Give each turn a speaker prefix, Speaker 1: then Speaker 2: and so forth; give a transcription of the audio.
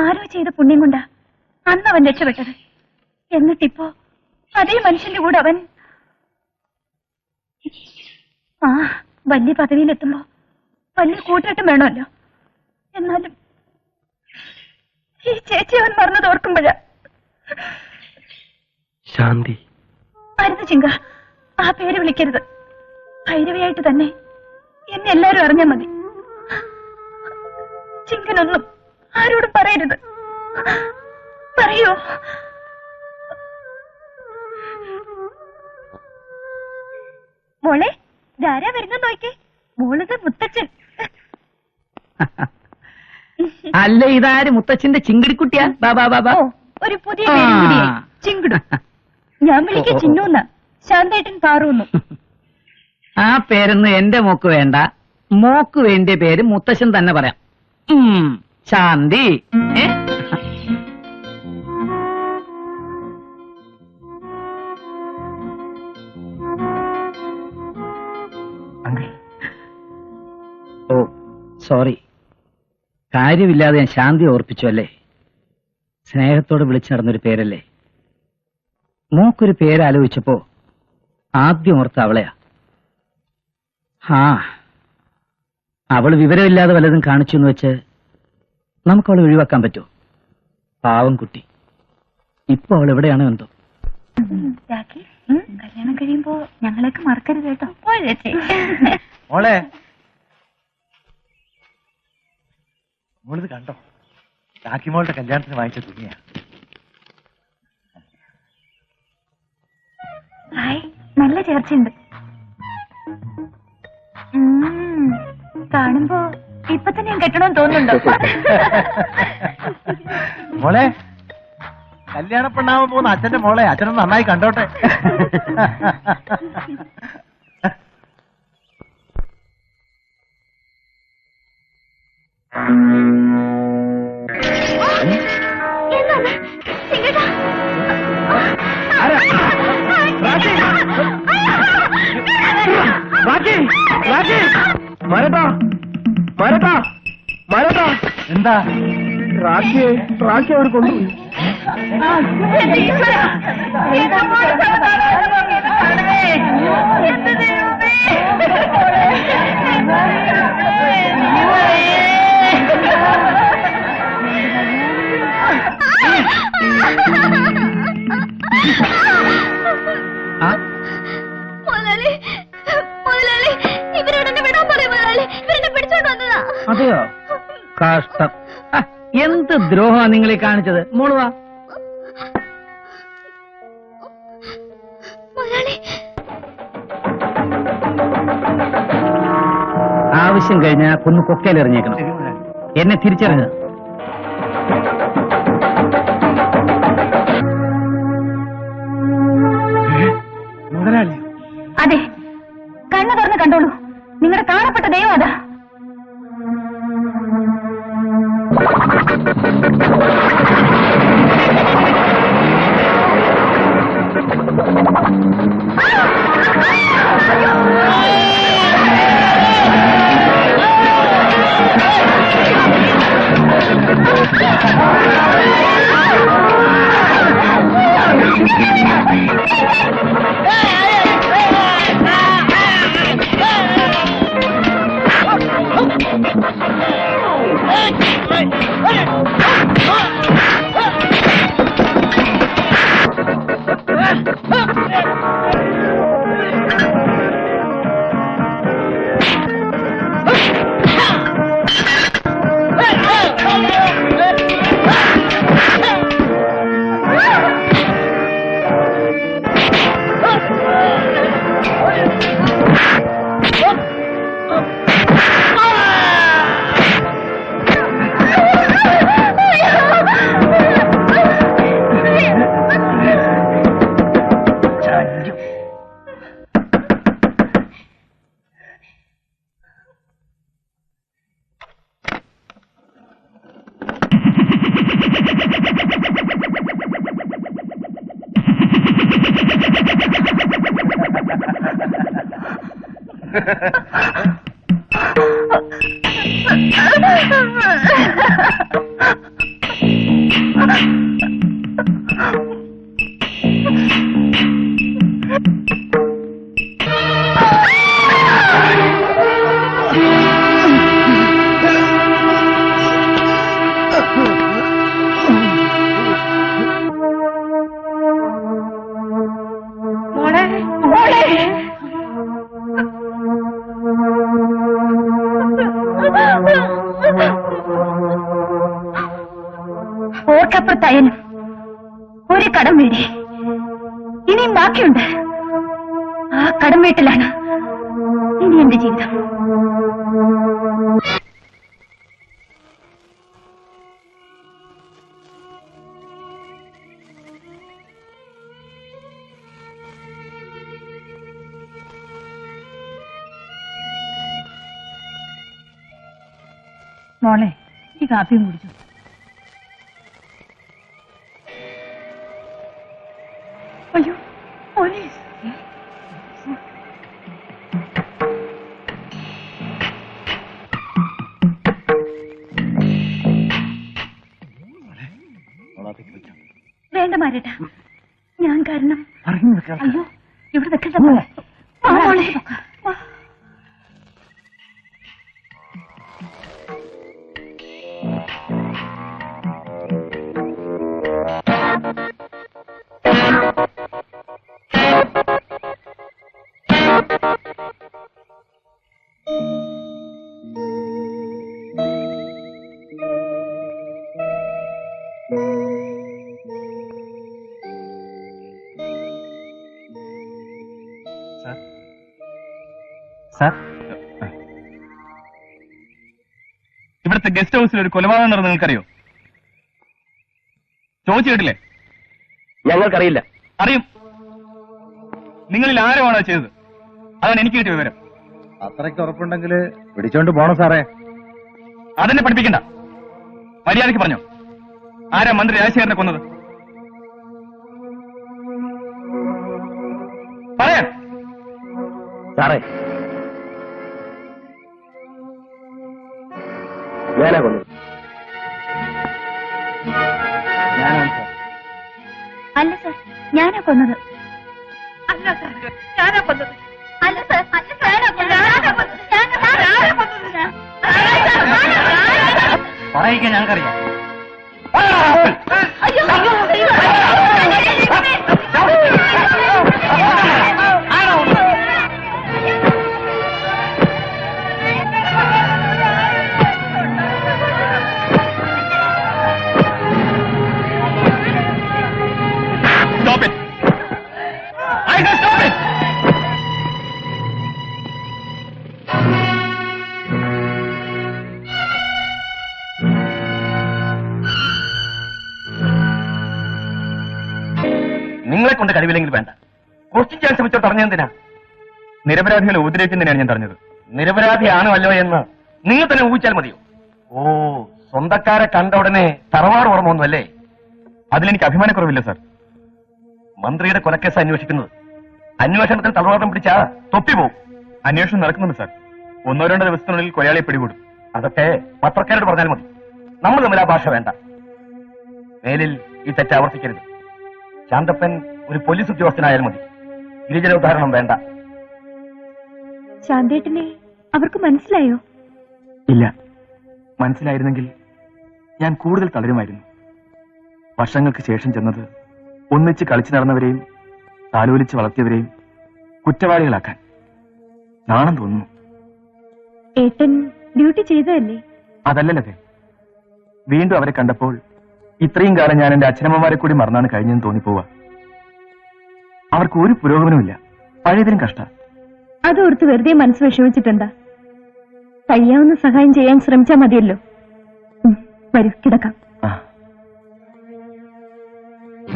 Speaker 1: ആരോ ചെയ്ത പുണ്യം കൊണ്ടാ അന്ന് അവൻ രക്ഷപ്പെട്ടത്. എന്നിട്ടിപ്പോ അതേ മനുഷ്യന്റെ കൂടെ അവൻ വലിയ പദവിയിലെത്തുമ്പോ വലിയ കൂട്ടാട്ടം വേണമല്ലോ. എന്നാലും ഈ ചേച്ചി അവൻ മറന്നത് ഓർക്കുമ്പോഴാ.
Speaker 2: ശാന്തി
Speaker 1: അരുത് ചിങ്ക, ആ പേര് വിളിക്കരുത്. ഭൈരവിയായിട്ട് തന്നെ എന്നെ എല്ലാരും അറിഞ്ഞാൽ മതി. ചിങ്കനൊന്നും ആരോടും പറയരുത്. പറയൂ. മോളെ, ധാരാ വരുന്ന നോക്കേ. മോളത് മുത്തച്ഛൻ.
Speaker 3: അല്ല, ഇതാര്? മുത്തച്ഛന്റെ ചിങ്കിടിക്കുട്ടിയാ?
Speaker 1: ഒരു പുതിയ ചിങ്കിടു. ഞാൻ വിളിക്ക ചിന്നൂന്ന, ശാന്തേട്ടൻ പാറൂന്നു.
Speaker 3: ആ പേരൊന്നും എന്റെ മോക്ക് വേണ്ട. മോക്ക് വേണ്ടിയ പേര് മുത്തശ്ശൻ തന്നെ പറയാം. ശാന്തി. ഓ സോറി, കാര്യമില്ലാതെ ഞാൻ ശാന്തി ഓർപ്പിച്ചു അല്ലേ? സ്നേഹത്തോട് വിളിച്ചു നടന്നൊരു പേരല്ലേ. മോക്കൊരു പേരാലോചിച്ചപ്പോ ആദ്യം ഓർത്ത അവളെയാ. അവള് വിവരമില്ലാതെ വല്ലതും കാണിച്ചു എന്ന് വെച്ച് നമുക്കവളെ ഒഴിവാക്കാൻ പറ്റുമോ? പാവം കുട്ടി. ഇപ്പൊ അവൾ എവിടെയാണോ എന്തോ.
Speaker 1: കല്യാണം കഴിയുമ്പോ ഞങ്ങളെയൊക്കെ മറക്കരുത് കേട്ടോ.
Speaker 4: മോളെ, മോളിത് കണ്ടോ? രാഖിമോളുടെ കല്യാണത്തിന് വാങ്ങിച്ച തുണിയാ.
Speaker 1: നല്ല ചേർച്ചയുണ്ട്. കാണുമ്പോ ഇപ്പൊ തന്നെ ഞാൻ കെട്ടണമെന്ന് തോന്നുന്നുണ്ടോ?
Speaker 4: മോളെ, കല്യാണ പെണ്ണാവാൻ പോകുന്ന അച്ഛന്റെ മോളെ അച്ഛനൊന്ന് നന്നായി കണ്ടോട്ടെ. എന്താ?
Speaker 2: റാഖി അവിടെ കൊണ്ടുപോയി.
Speaker 3: അതെയോ? കഷ്ടം. എന്ത് ദ്രോഹമാണ് നിങ്ങളീ കാണിച്ചത്? മോളുവാ. ആവശ്യം കഴിഞ്ഞാൽ കൊന്നു കൊക്കയിലെറിഞ്ഞേക്കണം. എന്നെ തിരിച്ചറിഞ്ഞ.
Speaker 4: മുതലാളി?
Speaker 1: അതെ, കണ്ണു തുറന്ന് കണ്ടോളൂ. നിങ്ങളുടെ കാണപ്പെട്ട ദൈവം അതാ. ഓർക്കപ്പുറത്തായാലും ഒരു കടം വീടി ഇനിയും ബാക്കിയുണ്ട്. ആ കടം വീട്ടിലാണ് ഇനി എന്റെ ജീവിതം. മോളെ, ഈ കാപ്പിയും കുടിച്ചു. അയ്യോ, പോലീസ്! വേണ്ട മാരേട്ട, ഞാൻ കാരണം. അയ്യോ, ഇവിടെ വെക്കണ്ട മോളെ. മോളെ
Speaker 4: സാർ, ഇവിടുത്തെ ഗസ്റ്റ് ഹൗസിൽ ഒരു കൊലപാതകം നടന്നു നിങ്ങൾക്കറിയോ? ചോദിച്ചു കേട്ടില്ലേ?
Speaker 2: ഞങ്ങൾക്കറിയില്ല.
Speaker 4: അറിയും. നിങ്ങളിൽ ആരുമാണോ ചെയ്തത്? അതാണ് എനിക്ക് കിട്ടിയ വിവരം.
Speaker 2: അത്രയ്ക്ക് ഉറപ്പുണ്ടെങ്കിൽ പിടിച്ചോണ്ട് പോണം സാറേ.
Speaker 4: അതെന്നെ പഠിപ്പിക്കണ്ട. മര്യാദയ്ക്ക് പറഞ്ഞോ, ആരാ മന്ത്രി രാജശേഖരനെ കൊന്നത്? പറയാൻ.
Speaker 2: സാറേ, ഞാനാ കൊന്നത്.
Speaker 1: അല്ല സാർ, ഞാനാ കൊന്നത്. അല്ല സാർ, ഞാനാ കൊന്നത്. അല്ല സാർ,
Speaker 3: പറയിക്കാൻ ഞങ്ങൾക്കറിയാം.
Speaker 4: Stop it! I said stop it! നിങ്ങളെ കൊണ്ട് കഴിവില്ലെങ്കിൽ വേണ്ട. ക്വസ്റ്റ്യൻ ചെയ്യാൻ ശ്രമിച്ചോട്ട് അറിഞ്ഞെന്തിനാ? നിരപരാധികളെ ഉപദ്രവിക്കുന്നതിനാണ് ഞാൻ പറഞ്ഞത്. നിരപരാധിയാണോ അല്ലോ എന്ന് നിങ്ങൾ തന്നെ ഊഹിച്ചാൽ മതിയോ? ഓ, സ്വന്തക്കാരെ കണ്ട ഉടനെ തറവാട് ഓർമ്മൊന്നുമല്ലേ? അതിലെനിക്ക് അഭിമാനക്കുറവില്ല സാർ. മന്ത്രിയുടെ കൊലക്കേസ് അന്വേഷിക്കുന്നത്. അന്വേഷണത്തിൽ തളവാട്ടം പിടിച്ചാ തൊപ്പി പോവും. അന്വേഷണം നടക്കുന്നുണ്ട് സാർ. 1-2 ദിവസത്തിനുള്ളിൽ കൊലയാളിയെ പിടികൂടും. അതൊക്കെ പത്രക്കാരോട് പറഞ്ഞാൽ മതി. നമ്മൾ തമ്മിൽ ആ ഭാഷ വേണ്ട. മേലിൽ ഈ തെറ്റ് ആവർത്തിക്കരുത്. ശാന്തപ്പൻ ഒരു പോലീസ് ഉദ്യോഗസ്ഥനായാൽ മതി. ഗിരിജന ഉദാഹരണം വേണ്ട.
Speaker 1: ശാന്തേട്ടനെ അവർക്ക് മനസ്സിലായോ?
Speaker 4: ഇല്ല. മനസ്സിലായിരുന്നെങ്കിൽ ഞാൻ കൂടുതൽ തളരുമായിരുന്നു. വർഷങ്ങൾക്ക് ശേഷം ചെന്നത് ഒന്നിച്ച് കളിച്ചു നടന്നവരെയും താലോലിച്ച് വളർത്തിയവരെയും കുറ്റവാളികളാക്കാൻ നാണം തോന്നുന്നു.
Speaker 1: ഏട്ടൻ ഡ്യൂട്ടി ചെയ്തതല്ലേ?
Speaker 4: അതല്ലല്ലേ. വീണ്ടും അവരെ കണ്ടപ്പോൾ ഇത്രയും കാലം ഞാൻ എന്റെ അച്ഛനമ്മമാരെ കൂടി മറന്നാണ് കഴിഞ്ഞെന്ന് തോന്നിപ്പോവാ. അവർക്ക് ഒരു പുരോഗമനമില്ല. പഴയതിനും കഷ്ട.
Speaker 1: അതോർത്ത് വെറുതെ മനസ്സ് വിഷമിച്ചിട്ടുണ്ടാ? കഴിയാവുന്ന സഹായം ചെയ്യാൻ ശ്രമിച്ചാൽ മതിയല്ലോ. വരൂ, കിടക്കാം.